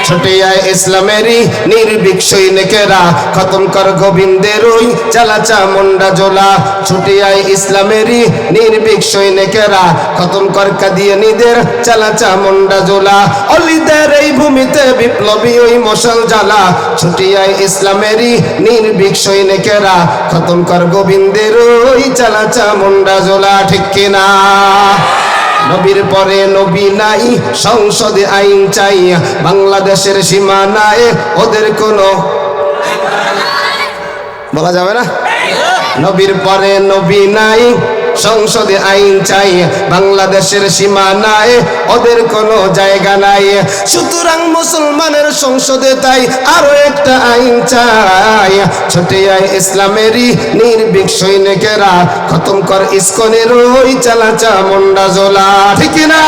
ছুটে আয় ইসলামেরই নির্ভীক সৈনিকেরা, খতম কর গোবিন্দের ওই চালাচা মুন্ডা জোলা। ছুটে আয় ইসলামেরই নির্ভীক সৈনিকেরা, খতম কর কাদিয়ানীদের চালাচা মুন্ডা জোলা। অলিদের এই ভূমিতে বিপ্লবী ওই মশাল জ্বালা, ছুটে আয় ইসলামেরই নির্ভীক সৈনিকেরা, খতম কর গোবিন্দের ওই চালাচা মুন্ডা জোলা। ঠিক কিনা? নবীর পরে নবী নাই, সংসদে আইন চাই, বাংলাদেশের সীমানায় ওদের কোনো বলা যাবে না। নবীর পরে নবী নাই, সংসদে আইন চাই, বাংলাদেশের সীমানায় ওদের কোনো জায়গা নাই। সুতরাং মুসলমানের সংসদে তাই আরো একটা আইন চাই। ছুটে আয় ইসলামেরই নির্ভীক সৈনিকেরা, খতম কর ইসকনের ওই চালাচা মুন্ডা জোলা। ঠিক কিনা?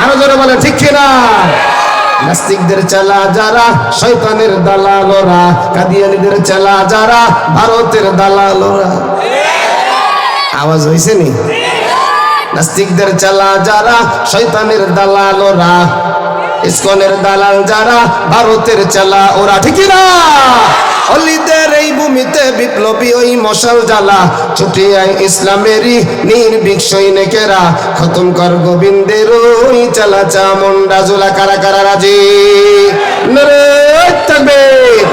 আরো জোরে বলে ঠিক কিনা? নাস্তিকদের চালা যারা, শয়তানের দালালরা, কাদিয়ানীদের চালা যারা, ভারতের দালালরা। আওয়াজ হইছে নি? নাস্তিকদের চালা যারা, শয়তানের দালালরা, ইসকনের দালাল যারা, ভারতের চালা ওরা। ঠিক না? অলিদের এই ভূমিতে বিপ্লবী ওই মশাল জ্বালা, ছুটে আয় ইসলামেরই নির্ভীক সৈনিকেরা, খতম কর গোবিন্দের ওই চালাচা মুন্ডা জোলা। কারা কারা রাজি? নারে তাকবীর।